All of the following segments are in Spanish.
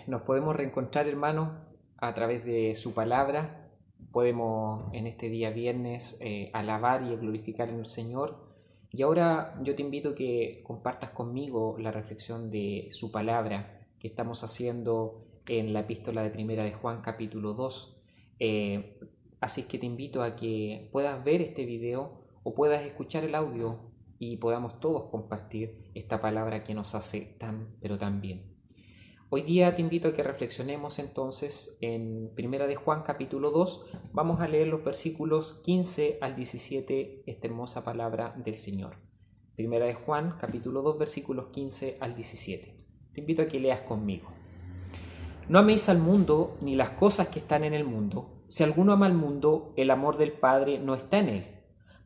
Nos podemos reencontrar, hermanos, a través de su palabra. Podemos en este día viernes alabar y glorificar en el Señor. Y ahora yo te invito a que compartas conmigo la reflexión de su palabra que estamos haciendo en la epístola de Primera de Juan, capítulo 2. Así que te invito a que puedas ver este video o puedas escuchar el audio y podamos todos compartir esta palabra que nos hace tan, pero tan bien. Hoy día te invito a que reflexionemos entonces en Primera de Juan capítulo 2. Vamos a leer los versículos 15 al 17, esta hermosa palabra del Señor. Primera de Juan capítulo 2, versículos 15 al 17. Te invito a que leas conmigo. No améis al mundo ni las cosas que están en el mundo. Si alguno ama al mundo, el amor del Padre no está en él.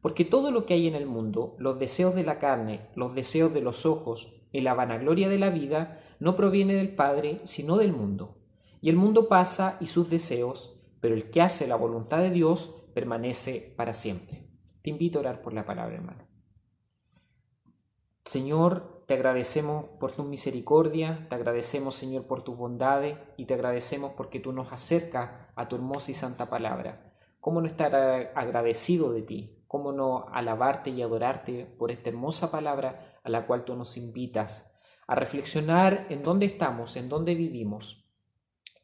Porque todo lo que hay en el mundo, los deseos de la carne, los deseos de los ojos y la vanagloria de la vida, no proviene del Padre, sino del mundo. Y el mundo pasa y sus deseos, pero el que hace la voluntad de Dios permanece para siempre. Te invito a orar por la palabra, hermano. Señor, te agradecemos por tu misericordia, te agradecemos, Señor, por tus bondades y te agradecemos porque tú nos acercas a tu hermosa y santa palabra. ¿Cómo no estar agradecido de ti? ¿Cómo no alabarte y adorarte por esta hermosa palabra a la cual tú nos invitas a reflexionar en dónde estamos, en dónde vivimos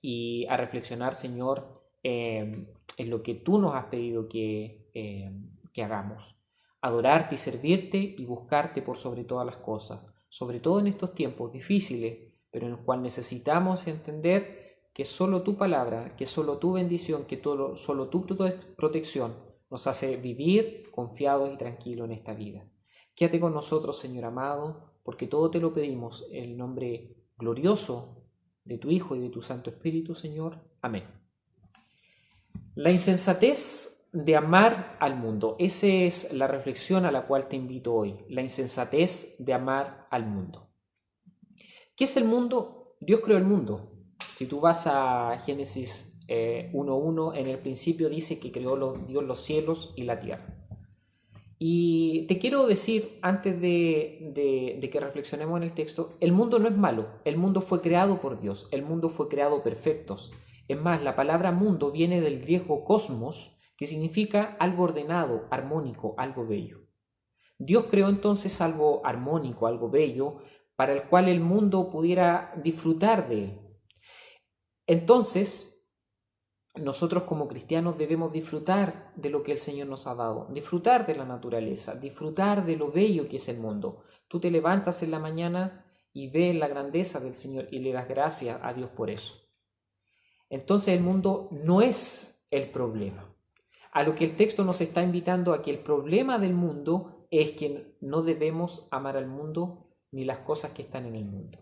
y a reflexionar, Señor, en lo que tú nos has pedido que hagamos? Adorarte y servirte y buscarte por sobre todas las cosas, sobre todo en estos tiempos difíciles, pero en los cuales necesitamos entender que solo tu palabra, que solo tu bendición, que solo tu protección nos hace vivir confiados y tranquilos en esta vida. Quédate con nosotros, Señor amado, porque todo te lo pedimos en el nombre glorioso de tu Hijo y de tu Santo Espíritu, Señor. Amén. La insensatez de amar al mundo. Esa es la reflexión a la cual te invito hoy. La insensatez de amar al mundo. ¿Qué es el mundo? Dios creó el mundo. Si tú vas a Génesis 1:1, en el principio dice que creó Dios los cielos y la tierra. Y te quiero decir, antes de que reflexionemos en el texto, el mundo no es malo, el mundo fue creado por Dios, el mundo fue creado perfecto. Es más, la palabra mundo viene del griego cosmos, que significa algo ordenado, armónico, algo bello. Dios creó entonces algo armónico, algo bello, para el cual el mundo pudiera disfrutar de él. Entonces, nosotros como cristianos debemos disfrutar de lo que el Señor nos ha dado, disfrutar de la naturaleza, disfrutar de lo bello que es el mundo. Tú te levantas en la mañana y ves la grandeza del Señor y le das gracias a Dios por eso. Entonces el mundo no es el problema. A lo que el texto nos está invitando a que el problema del mundo es que no debemos amar al mundo ni las cosas que están en el mundo.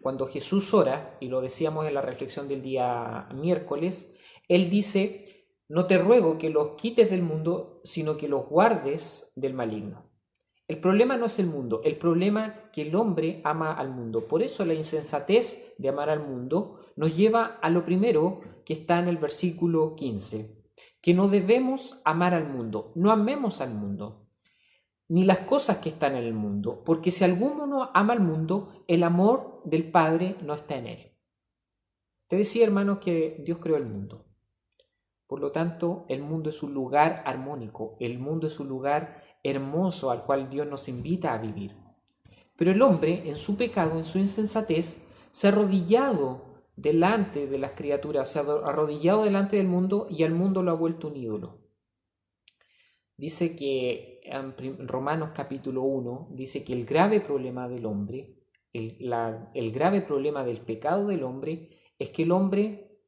Cuando Jesús ora, y lo decíamos en la reflexión del día miércoles, Él dice, no te ruego que los quites del mundo, sino que los guardes del maligno. El problema no es el mundo, el problema es que el hombre ama al mundo. Por eso la insensatez de amar al mundo nos lleva a lo primero que está en el versículo 15, que no debemos amar al mundo, no amemos al mundo, ni las cosas que están en el mundo, porque si alguno ama al mundo, el amor del Padre no está en él. Te decía, hermanos, que Dios creó el mundo. Por lo tanto, el mundo es un lugar armónico, el mundo es un lugar hermoso al cual Dios nos invita a vivir. Pero el hombre, en su pecado, en su insensatez, se ha arrodillado delante de las criaturas, se ha arrodillado delante del mundo y al mundo lo ha vuelto un ídolo. Dice que en Romanos capítulo 1, dice que el grave problema del hombre, el grave problema del pecado del hombre, es que el hombre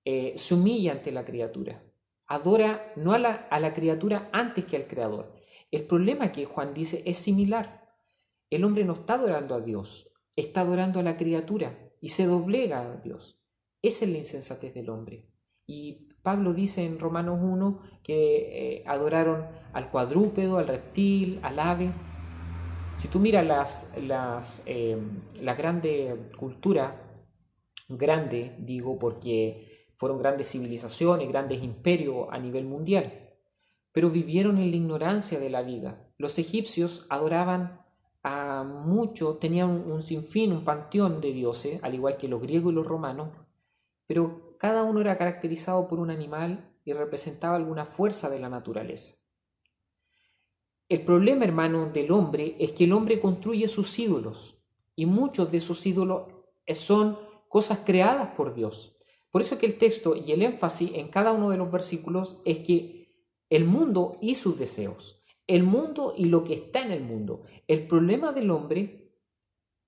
se humilla ante la criatura, adora no a la criatura antes que al Creador. El problema que Juan dice es similar. El hombre no está adorando a Dios, está adorando a la criatura y se doblega a Dios. Esa es la insensatez del hombre. Y Pablo dice en Romanos 1 que adoraron al cuadrúpedo, al reptil, al ave. Si tú miras la grande cultura, grande digo porque fueron grandes civilizaciones, grandes imperios a nivel mundial, pero vivieron en la ignorancia de la vida. Los egipcios adoraban a muchos, tenía un sinfín, un panteón de dioses, al igual que los griegos y los romanos, pero cada uno era caracterizado por un animal y representaba alguna fuerza de la naturaleza. El problema, hermano, del hombre es que el hombre construye sus ídolos y muchos de esos ídolos son cosas creadas por Dios. Por eso que el texto y el énfasis en cada uno de los versículos es que el mundo y sus deseos, el mundo y lo que está en el mundo. El problema del hombre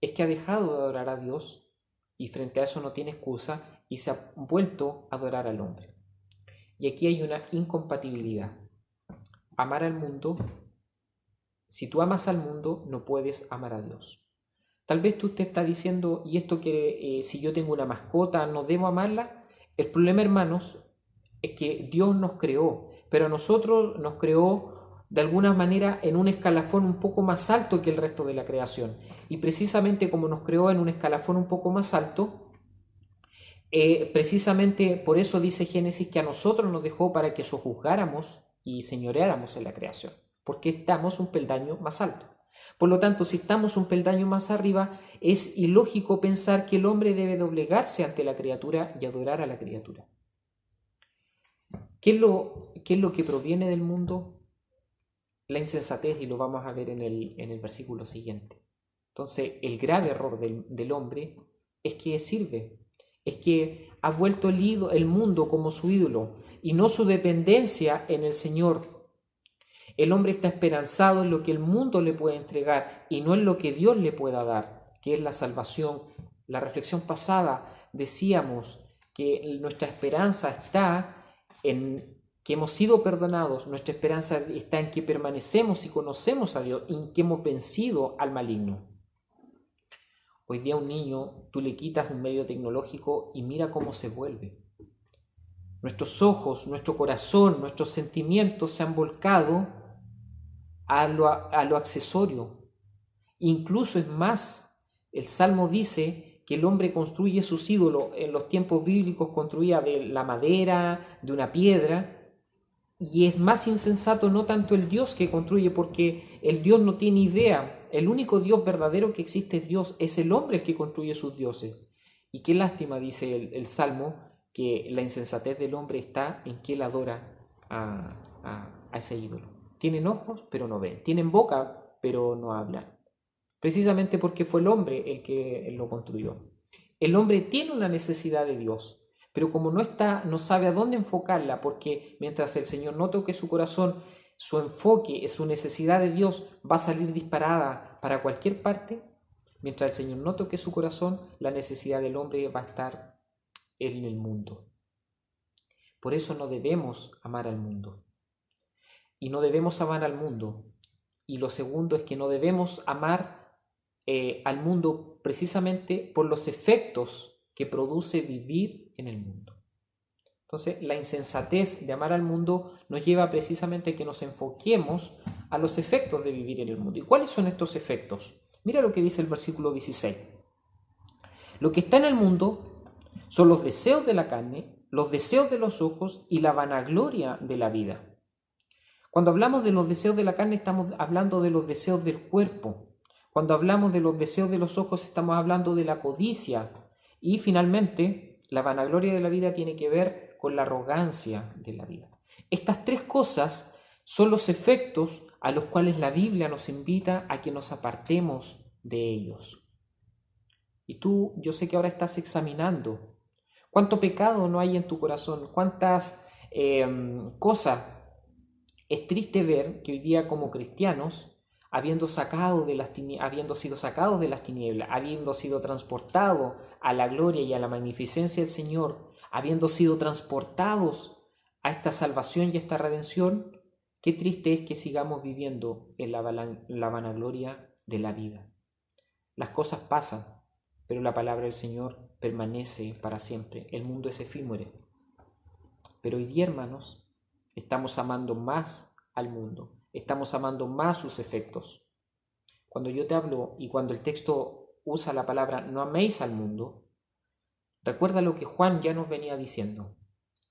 es que ha dejado de adorar a Dios y frente a eso no tiene excusa y se ha vuelto a adorar al hombre. Y aquí hay una incompatibilidad. Amar al mundo, si tú amas al mundo, no puedes amar a Dios. Tal vez tú te estás diciendo, ¿y esto que si yo tengo una mascota, no debo amarla? El problema, hermanos, es que Dios nos creó, pero a nosotros nos creó de alguna manera en un escalafón un poco más alto que el resto de la creación. Y precisamente como nos creó en un escalafón un poco más alto, precisamente por eso dice Génesis que a nosotros nos dejó para que sojuzgáramos y señoreáramos en la creación, porque estamos un peldaño más alto. Por lo tanto, si estamos un peldaño más arriba, es ilógico pensar que el hombre debe doblegarse ante la criatura y adorar a la criatura. ¿Qué es lo que proviene del mundo? La insensatez, y lo vamos a ver en el versículo siguiente. Entonces, el grave error del hombre es que sirve, es que ha vuelto el mundo como su ídolo y no su dependencia en el Señor. El hombre está esperanzado en lo que el mundo le puede entregar y no en lo que Dios le pueda dar, que es la salvación. La reflexión pasada decíamos que nuestra esperanza está en que hemos sido perdonados, nuestra esperanza está en que permanecemos y conocemos a Dios, en que hemos vencido al maligno. Hoy día a un niño tú le quitas un medio tecnológico y mira cómo se vuelve. Nuestros ojos, nuestro corazón, nuestros sentimientos se han volcado a lo accesorio. Incluso es más, el Salmo dice que el hombre construye sus ídolos, en los tiempos bíblicos construía de la madera, de una piedra, y es más insensato no tanto el Dios que construye, porque el Dios no tiene idea, el único Dios verdadero que existe es Dios, es el hombre el que construye sus dioses. Y qué lástima, dice el Salmo, que la insensatez del hombre está en que él adora a ese ídolo. Tienen ojos, pero no ven. Tienen boca, pero no hablan. Precisamente porque fue el hombre el que lo construyó. El hombre tiene una necesidad de Dios, pero como no sabe a dónde enfocarla, porque mientras el Señor no toque su corazón, su enfoque, su necesidad de Dios va a salir disparada para cualquier parte. Mientras el Señor no toque su corazón, la necesidad del hombre va a estar en el mundo. Por eso no debemos amar al mundo. Y no debemos amar al mundo. Y lo segundo es que no debemos amar al mundo precisamente por los efectos que produce vivir en el mundo. Entonces, la insensatez de amar al mundo nos lleva precisamente a que nos enfoquemos a los efectos de vivir en el mundo. ¿Y cuáles son estos efectos? Mira lo que dice el versículo 16. Lo que está en el mundo son los deseos de la carne, los deseos de los ojos y la vanagloria de la vida. Cuando hablamos de los deseos de la carne, estamos hablando de los deseos del cuerpo. Cuando hablamos de los deseos de los ojos, estamos hablando de la codicia. Y finalmente, la vanagloria de la vida tiene que ver con la arrogancia de la vida. Estas tres cosas son los efectos a los cuales la Biblia nos invita a que nos apartemos de ellos. Y tú, yo sé que ahora estás examinando cuánto pecado no hay en tu corazón, cuántas cosas. Es triste ver que hoy día como cristianos, habiendo sido sacados de las tinieblas, habiendo sido transportados a la gloria y a la magnificencia del Señor, habiendo sido transportados a esta salvación y a esta redención, qué triste es que sigamos viviendo en la vanagloria de la vida. Las cosas pasan, pero la palabra del Señor permanece para siempre. El mundo es efímero. Pero hoy día, hermanos, estamos amando más al mundo, estamos amando más sus efectos. Cuando yo te hablo y cuando el texto usa la palabra no améis al mundo, recuerda lo que Juan ya nos venía diciendo.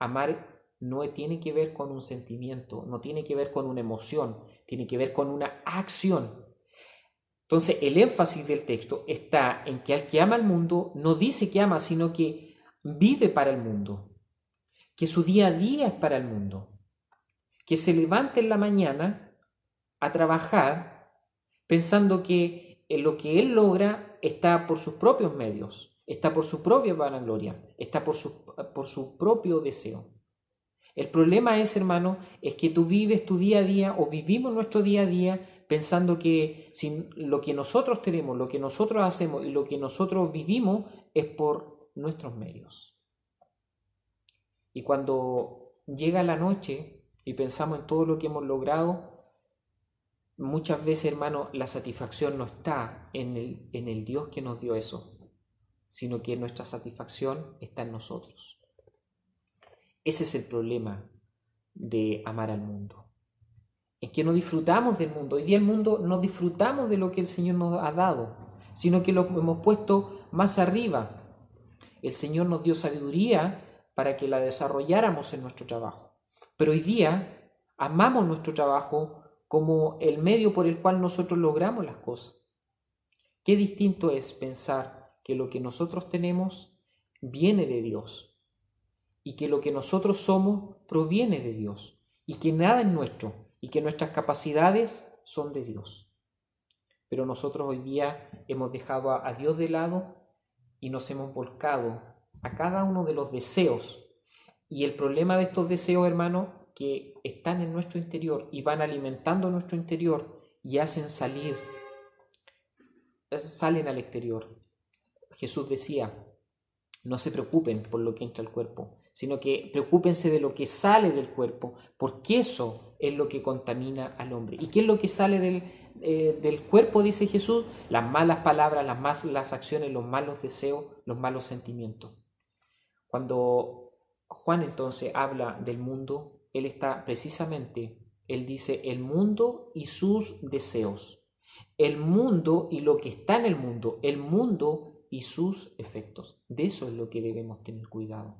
Amar no tiene que ver con un sentimiento, no tiene que ver con una emoción, tiene que ver con una acción. Entonces, el énfasis del texto está en que al que ama al mundo no dice que ama, sino que vive para el mundo, que su día a día es para el mundo, que se levanta en la mañana a trabajar pensando que lo que él logra está por sus propios medios, está por su propia vanagloria, está por su propio deseo. El problema es, hermano, es que tú vives tu día a día o vivimos nuestro día a día pensando que si lo que nosotros tenemos, lo que nosotros hacemos y lo que nosotros vivimos es por nuestros medios. Y cuando llega la noche y pensamos en todo lo que hemos logrado, muchas veces, hermano, la satisfacción no está en el Dios que nos dio eso, sino que nuestra satisfacción está en nosotros. Ese es el problema de amar al mundo. Es que no disfrutamos del mundo. Hoy día el mundo no disfrutamos de lo que el Señor nos ha dado, sino que lo hemos puesto más arriba. El Señor nos dio sabiduría para que la desarrolláramos en nuestro trabajo. Pero hoy día amamos nuestro trabajo como el medio por el cual nosotros logramos las cosas. Qué distinto es pensar que lo que nosotros tenemos viene de Dios y que lo que nosotros somos proviene de Dios y que nada es nuestro y que nuestras capacidades son de Dios. Pero nosotros hoy día hemos dejado a Dios de lado y nos hemos volcado a cada uno de los deseos. Y el problema de estos deseos, hermano, que están en nuestro interior y van alimentando nuestro interior y salen al exterior. Jesús decía, no se preocupen por lo que entra al cuerpo, sino que preocúpense de lo que sale del cuerpo, porque eso es lo que contamina al hombre. ¿Y qué es lo que sale del cuerpo, dice Jesús? Las malas palabras, las malas acciones, los malos deseos, los malos sentimientos. Cuando Juan entonces habla del mundo, él dice el mundo y sus deseos, el mundo y lo que está en el mundo y sus efectos. De eso es lo que debemos tener cuidado,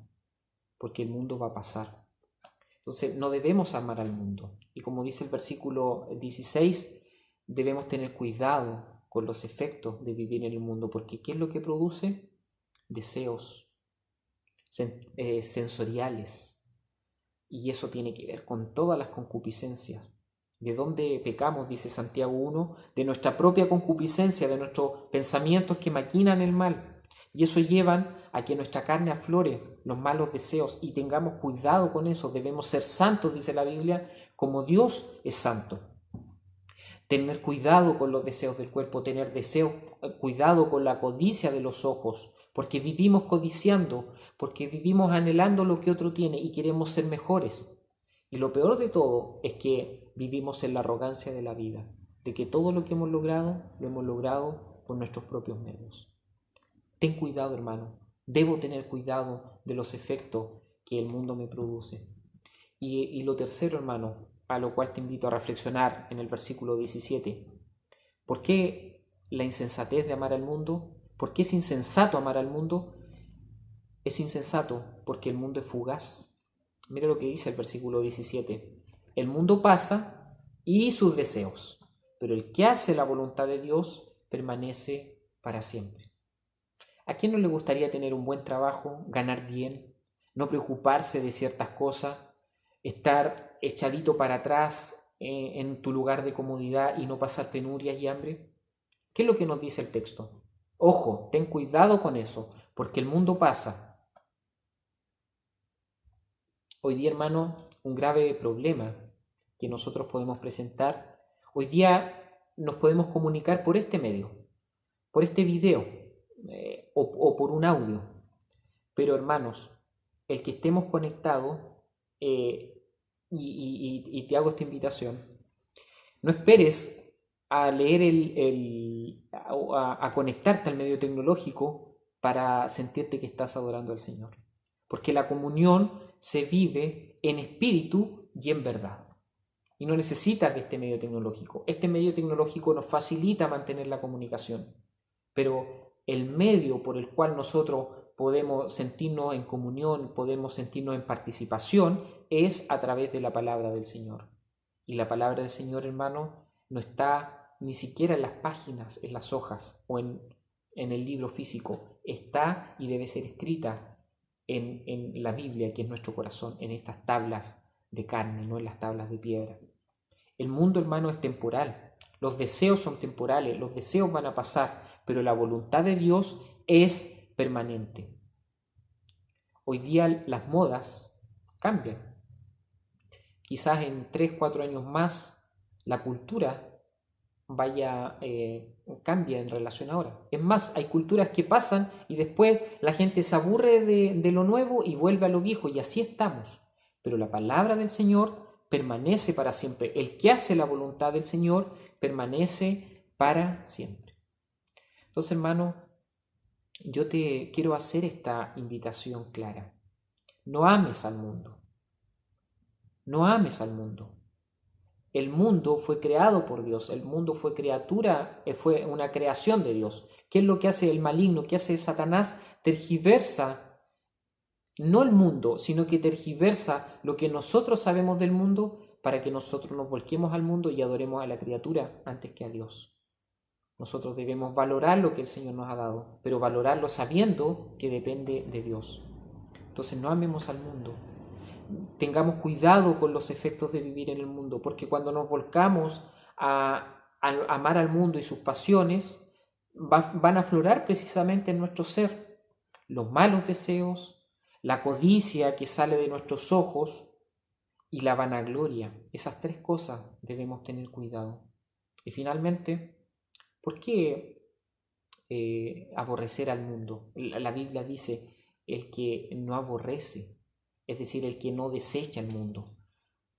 porque el mundo va a pasar. Entonces no debemos amar al mundo. Y como dice el versículo 16, debemos tener cuidado con los efectos de vivir en el mundo, porque ¿qué es lo que produce? Deseos sensoriales. Y eso tiene que ver con todas las concupiscencias. ¿De dónde pecamos? Dice Santiago 1, de nuestra propia concupiscencia, de nuestros pensamientos que maquinan el mal. Y eso lleva a que nuestra carne aflore los malos deseos y tengamos cuidado con eso. Debemos ser santos, dice la Biblia, como Dios es santo. Tener cuidado con los deseos del cuerpo, tener cuidado con la codicia de los ojos, porque vivimos codiciando, porque vivimos anhelando lo que otro tiene y queremos ser mejores. Y lo peor de todo es que vivimos en la arrogancia de la vida, de que todo lo que hemos logrado, lo hemos logrado con nuestros propios medios. Ten cuidado, hermano. Debo tener cuidado de los efectos que el mundo me produce. Y lo tercero, hermano, a lo cual te invito a reflexionar en el versículo 17. ¿Por qué la insensatez de amar al mundo? ¿Por qué es insensato amar al mundo? Es insensato porque el mundo es fugaz. Mira lo que dice el versículo 17. El mundo pasa y sus deseos, pero el que hace la voluntad de Dios permanece para siempre. ¿A quién no le gustaría tener un buen trabajo, ganar bien, no preocuparse de ciertas cosas, estar echadito para atrás en tu lugar de comodidad y no pasar penurias y hambre? ¿Qué es lo que nos dice el texto? Ojo, ten cuidado con eso, porque el mundo pasa. Hoy día, hermano, un grave problema que nosotros podemos presentar, hoy día nos podemos comunicar por este medio, por este video o por un audio. Pero, hermanos, el que estemos conectados, y te hago esta invitación, no esperes a leer a conectarte al medio tecnológico para sentirte que estás adorando al Señor. Porque la comunión se vive en espíritu y en verdad. Y no necesitas de este medio tecnológico. Este medio tecnológico nos facilita mantener la comunicación. Pero el medio por el cual nosotros podemos sentirnos en comunión, podemos sentirnos en participación, es a través de la palabra del Señor. Y la palabra del Señor, hermano, no está ni siquiera en las páginas, en las hojas o en el libro físico. Está y debe ser escrita en la Biblia, que es nuestro corazón, en estas tablas de carne, no en las tablas de piedra. El mundo, hermano, es temporal. Los deseos son temporales, los deseos van a pasar, pero la voluntad de Dios es permanente. Hoy día las modas cambian. Quizás en 3, 4 años más la cultura cambia en relación ahora. Es más, hay culturas que pasan y después la gente se aburre de lo nuevo y vuelve a lo viejo, y así estamos. Pero la palabra del Señor permanece para siempre. El que hace la voluntad del Señor permanece para siempre. Entonces, hermano, yo te quiero hacer esta invitación clara. No ames al mundo. No ames al mundo. El mundo fue creado por Dios, el mundo fue fue una creación de Dios. ¿Qué es lo que hace el maligno? ¿Qué hace Satanás? Tergiversa, no el mundo, sino que tergiversa lo que nosotros sabemos del mundo para que nosotros nos volquemos al mundo y adoremos a la criatura antes que a Dios. Nosotros debemos valorar lo que el Señor nos ha dado, pero valorarlo sabiendo que depende de Dios. Entonces no amemos al mundo. Tengamos cuidado con los efectos de vivir en el mundo, porque cuando nos volcamos a amar al mundo y sus pasiones, van a aflorar precisamente en nuestro ser los malos deseos, la codicia que sale de nuestros ojos y la vanagloria. Esas 3 cosas debemos tener cuidado. Y finalmente, ¿por qué aborrecer al mundo? La Biblia dice, el que no aborrece, es decir, el que no desecha el mundo.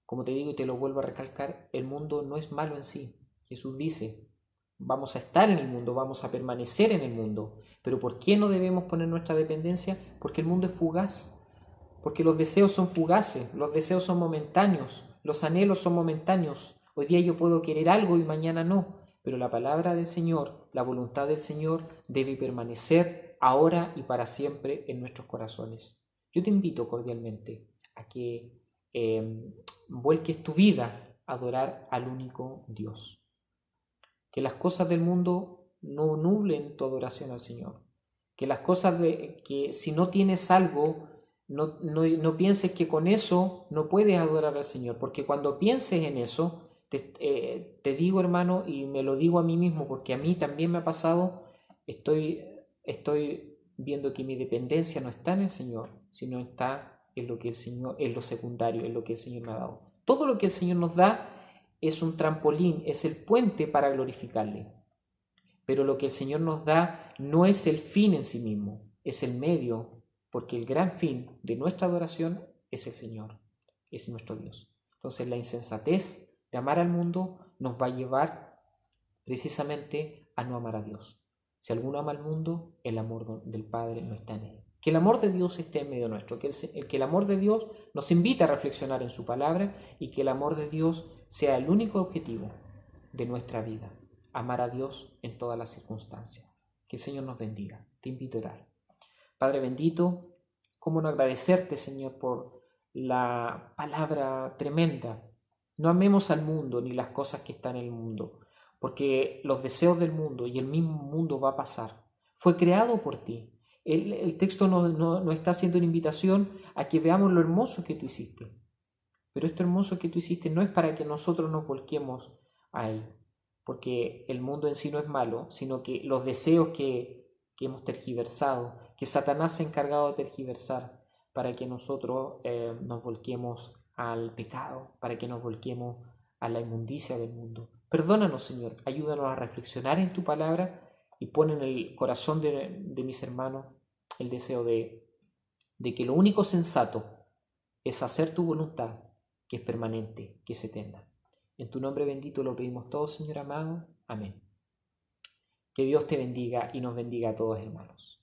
Como te digo y te lo vuelvo a recalcar, el mundo no es malo en sí. Jesús dice, vamos a estar en el mundo, vamos a permanecer en el mundo. Pero ¿por qué no debemos poner nuestra dependencia? Porque el mundo es fugaz. Porque los deseos son fugaces, los deseos son momentáneos, los anhelos son momentáneos. Hoy día yo puedo querer algo y mañana no. Pero la palabra del Señor, la voluntad del Señor debe permanecer ahora y para siempre en nuestros corazones. Yo te invito cordialmente a que vuelques tu vida a adorar al único Dios. Que las cosas del mundo no nublen tu adoración al Señor. Que las cosas que si no tienes algo, no pienses que con eso no puedes adorar al Señor. Porque cuando pienses en eso, te digo, hermano, y me lo digo a mí mismo, porque a mí también me ha pasado, estoy viendo que mi dependencia no está en el Señor, sino está en lo que el Señor, en lo secundario, en lo que el Señor me ha dado. Todo lo que el Señor nos da es un trampolín, es el puente para glorificarle. Pero lo que el Señor nos da no es el fin en sí mismo, es el medio, porque el gran fin de nuestra adoración es el Señor, es nuestro Dios. Entonces la insensatez de amar al mundo nos va a llevar precisamente a no amar a Dios. Si alguno ama al mundo, el amor del Padre no está en él. Que el amor de Dios esté en medio nuestro, que el amor de Dios nos invita a reflexionar en su palabra y que el amor de Dios sea el único objetivo de nuestra vida, amar a Dios en todas las circunstancias. Que el Señor nos bendiga. Te invito a orar. Padre bendito, cómo no agradecerte, Señor, por la palabra tremenda. No amemos al mundo ni las cosas que están en el mundo, porque los deseos del mundo y el mismo mundo va a pasar. Fue creado por ti. El texto nos está haciendo una invitación a que veamos lo hermoso que tú hiciste. Pero esto hermoso que tú hiciste no es para que nosotros nos volquemos a él, porque el mundo en sí no es malo, sino que los deseos que hemos tergiversado, que Satanás se ha encargado de tergiversar para que nosotros nos volquemos al pecado, para que nos volquemos a la inmundicia del mundo. Perdónanos, Señor, ayúdanos a reflexionar en tu palabra y pon en el corazón de mis hermanos el deseo de que lo único sensato es hacer tu voluntad, que es permanente, que es eterna. En tu nombre bendito lo pedimos todos, Señor amado. Amén. Que Dios te bendiga y nos bendiga a todos, hermanos.